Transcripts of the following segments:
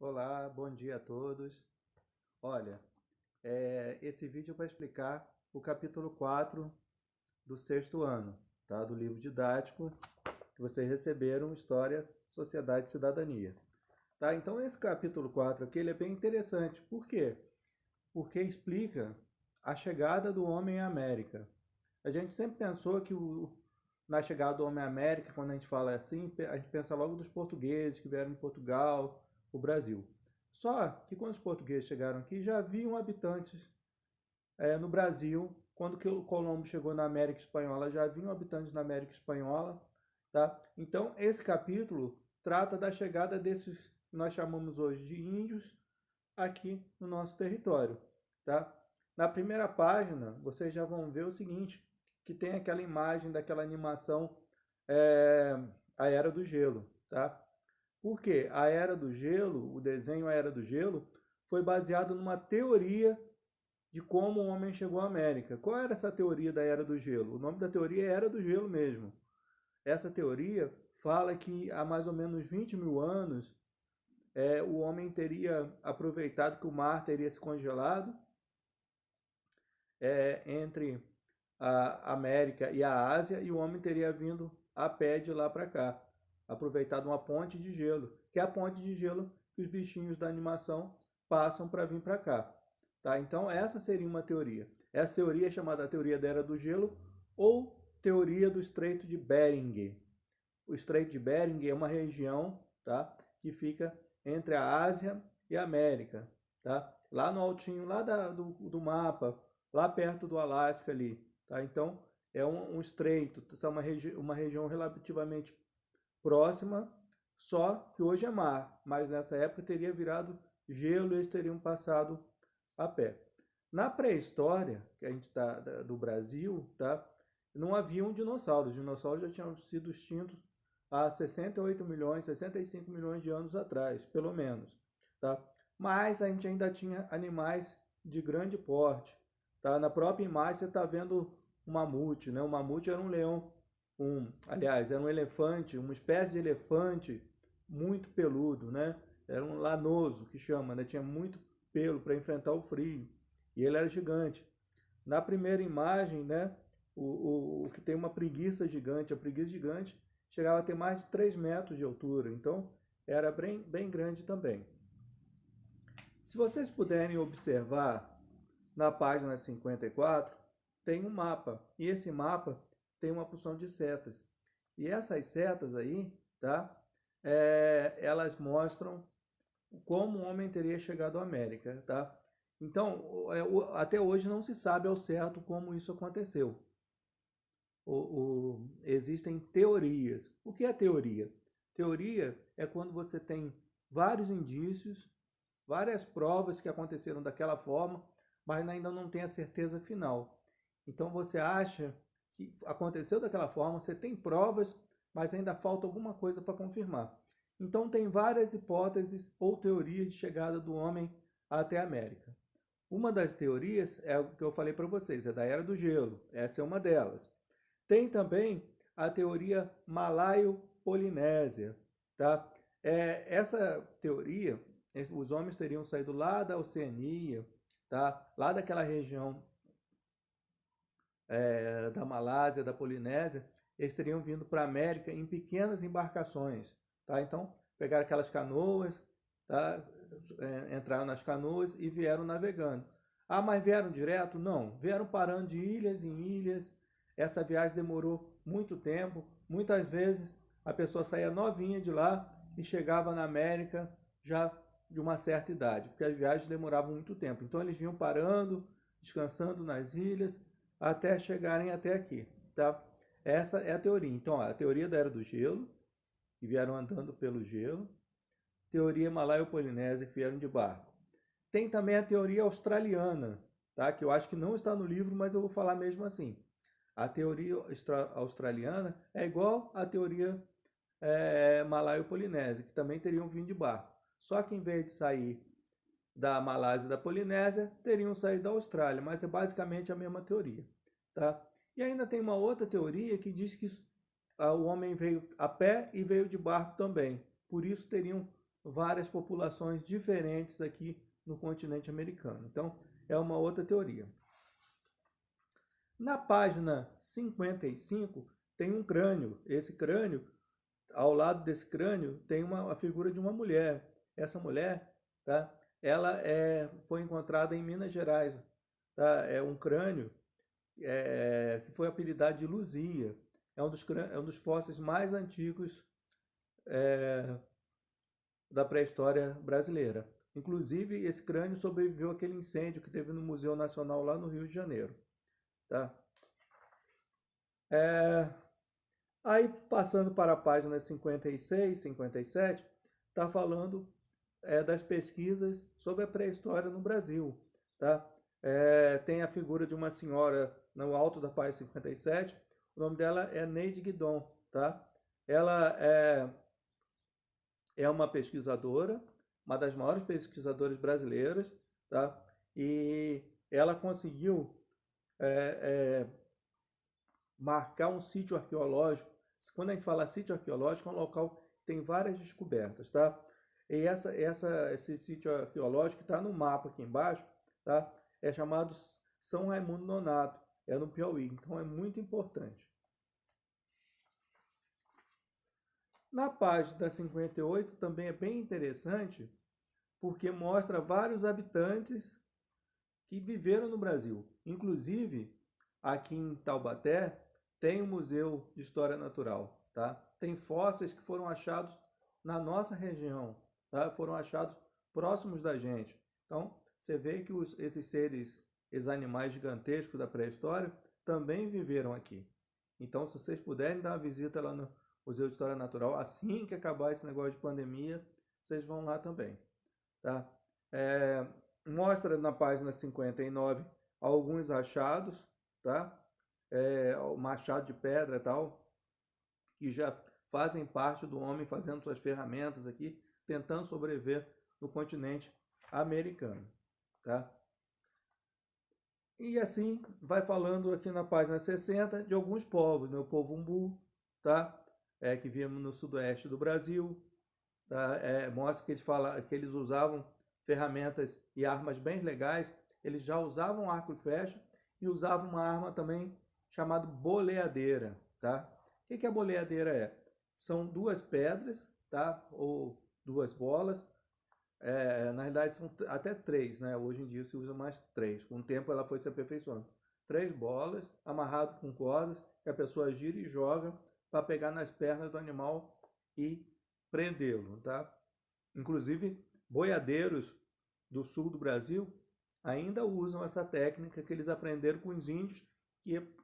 Olá, bom dia a todos. Olha, esse vídeo vai explicar o capítulo 4 do sexto ano, tá? Do livro didático que vocês receberam, História, Sociedade e Cidadania. Tá? Então esse capítulo 4 aqui ele é bem interessante. Por quê? Porque explica a chegada do homem à América. A gente sempre pensou que na chegada do homem à América, quando a gente fala assim, a gente pensa logo dos portugueses que vieram de Portugal, o Brasil. Só que quando os portugueses chegaram aqui, já haviam habitantes no Brasil. Quando que o Colombo chegou na América Espanhola, já haviam habitantes na América Espanhola. Tá? Então, esse capítulo trata da chegada desses que nós chamamos hoje de índios aqui no nosso território. Tá? Na primeira página, vocês já vão ver o seguinte, que tem aquela imagem daquela animação A Era do Gelo. Tá? Por quê? A Era do Gelo, o desenho A Era do Gelo, foi baseado numa teoria de como o homem chegou à América. Qual era essa teoria da Era do Gelo? O nome da teoria é Era do Gelo mesmo. Essa teoria fala que há mais ou menos 20 mil anos o homem teria aproveitado que o mar teria se congelado entre a América e a Ásia e o homem teria vindo a pé de lá para cá, aproveitado uma ponte de gelo, que é a ponte de gelo que os bichinhos da animação passam para vir para cá. Tá? Então essa seria uma teoria. Essa teoria é chamada teoria da Era do Gelo ou teoria do Estreito de Bering. O Estreito de Bering é uma região, tá, que fica entre a Ásia e a América. Tá? Lá no altinho, lá do mapa, lá perto do Alasca ali. Tá? Então é um estreito, é uma região relativamente próxima, só que hoje é mar, mas nessa época teria virado gelo e eles teriam passado a pé. Na pré-história, que a gente está do Brasil, tá? Não haviam dinossauros. Os dinossauros já tinham sido extintos há 68 milhões, 65 milhões de anos atrás, pelo menos. Tá? Mas a gente ainda tinha animais de grande porte. Tá? Na própria imagem você está vendo um mamute. Né? O mamute era um leão, aliás, era um elefante, uma espécie de elefante muito peludo. Né? Era um lanoso, que chama, né? Tinha muito pelo para enfrentar o frio. E ele era gigante. Na primeira imagem, né, o que tem uma preguiça gigante, a preguiça gigante chegava a ter mais de 3 metros de altura, então era bem grande também. Se vocês puderem observar, na página 54, tem um mapa, e esse mapa tem uma porção de setas. E essas setas aí, tá, elas mostram como o homem teria chegado à América, tá? Então, até hoje não se sabe ao certo como isso aconteceu. Existem teorias. O que é teoria? Teoria é quando você tem vários indícios, várias provas que aconteceram daquela forma, mas ainda não tem a certeza final. Então você acha que aconteceu daquela forma, você tem provas, mas ainda falta alguma coisa para confirmar. Então tem várias hipóteses ou teorias de chegada do homem até a América. Uma das teorias é o que eu falei para vocês, é da Era do Gelo. Essa é uma delas. Tem também a teoria malaio-polinésia. Tá? Essa teoria, os homens teriam saído lá da Oceania, tá? Lá daquela região da Malásia, da Polinésia, eles teriam vindo para a América em pequenas embarcações. Tá? Então, pegaram aquelas canoas, tá? Entraram nas canoas e vieram navegando. Ah, mas vieram direto? Não, vieram parando de ilhas em ilhas. Essa viagem demorou muito tempo. Muitas vezes a pessoa saía novinha de lá e chegava na América já de uma certa idade, porque as viagens demoravam muito tempo. Então eles vinham parando, descansando nas ilhas, até chegarem até aqui. Tá? Essa é a teoria. Então, ó, a teoria da Era do Gelo, que vieram andando pelo gelo. Teoria malaio-polinésia, que vieram de barco. Tem também a teoria australiana, tá? Que eu acho que não está no livro, mas eu vou falar mesmo assim. A teoria australiana é igual à teoria malaio-polinésia, que também teriam vindo de barco. Só que em vez de sair da Malásia e da Polinésia, teriam saído da Austrália, mas é basicamente a mesma teoria. Tá? E ainda tem uma outra teoria que diz que o homem veio a pé e veio de barco também. Por isso teriam várias populações diferentes aqui no continente americano. Então, é uma outra teoria. Na página 55 tem um crânio. Esse crânio, ao lado desse crânio, tem a figura de uma mulher. Essa mulher, tá? Ela foi encontrada em Minas Gerais. Tá? É um crânio que foi apelidado de Luzia. É um dos fósseis mais antigos da pré-história brasileira. Inclusive, esse crânio sobreviveu àquele incêndio que teve no Museu Nacional lá no Rio de Janeiro. Tá? Aí, passando para a página 56, 57, está falando das pesquisas sobre a pré-história no Brasil. Tá? Tem a figura de uma senhora no alto da página 57, o nome dela é Neide Guidon. Tá? Ela é uma pesquisadora, uma das maiores pesquisadoras brasileiras, tá? E ela conseguiu marcar um sítio arqueológico. Quando a gente fala sítio arqueológico, é um local que tem várias descobertas, tá? E esse sítio arqueológico que está no mapa aqui embaixo, tá? É chamado São Raimundo Nonato, é no Piauí, então é muito importante. Na página 58 também é bem interessante, porque mostra vários habitantes que viveram no Brasil. Inclusive, aqui em Taubaté, tem um museu de história natural. Tá? Tem fósseis que foram achados na nossa região, tá? Foram achados próximos da gente. Então, você vê que esses animais gigantescos da pré-história, também viveram aqui. Então, se vocês puderem dar uma visita lá no Museu de História Natural, assim que acabar esse negócio de pandemia, vocês vão lá também. Tá? Mostra na página 59 alguns achados, tá? O machado de pedra e tal, que já fazem parte do homem fazendo suas ferramentas aqui, tentando sobreviver no continente americano. Tá? E assim vai falando aqui na página 60 de alguns povos, né? O povo Umbu, tá? Que vivemos no sudoeste do Brasil. Tá? Mostra que eles usavam ferramentas e armas bem legais. Eles já usavam arco e flecha e usavam uma arma também chamada boleadeira. Tá? O que a boleadeira é? São duas pedras, tá? Ou duas bolas. Na realidade são até três, né? Hoje em dia se usa mais três. Com o tempo ela foi se aperfeiçoando. Três bolas amarradas com cordas que a pessoa gira e joga para pegar nas pernas do animal e prendê-lo, tá? Inclusive, boiadeiros do sul do Brasil ainda usam essa técnica que eles aprenderam com os índios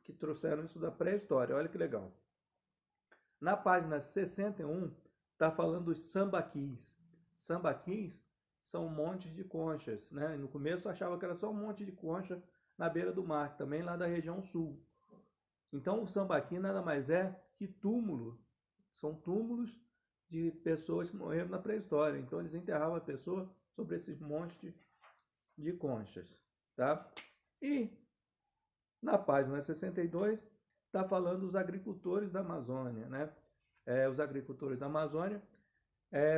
que trouxeram isso da pré-história. Olha que legal. Na página 61, está falando dos sambaquis. Sambaquis são montes de conchas, né? No começo eu achava que era só um monte de concha na beira do mar, também lá da região sul. Então, o sambaqui nada mais é que túmulo. São túmulos de pessoas que morreram na pré-história. Então, eles enterravam a pessoa sobre esses montes de conchas. Tá? E na página 62 está falando dos agricultores da Amazônia. Né? Os agricultores da Amazônia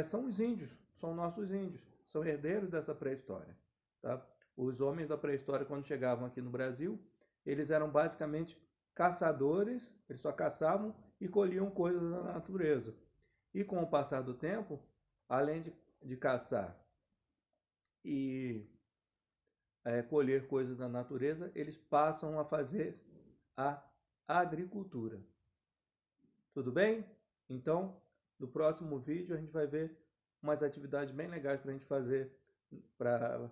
são os índios, são nossos índios, são herdeiros dessa pré-história. Tá? Os homens da pré-história, quando chegavam aqui no Brasil, eles eram basicamente caçadores, eles só caçavam e colhiam coisas da natureza. E com o passar do tempo, além de caçar e colher coisas da natureza, eles passam a fazer a agricultura. Tudo bem? Então, no próximo vídeo a gente vai ver umas atividades bem legais para a gente fazer para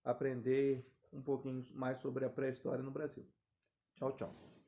aprender um pouquinho mais sobre a pré-história no Brasil. Tchau, tchau.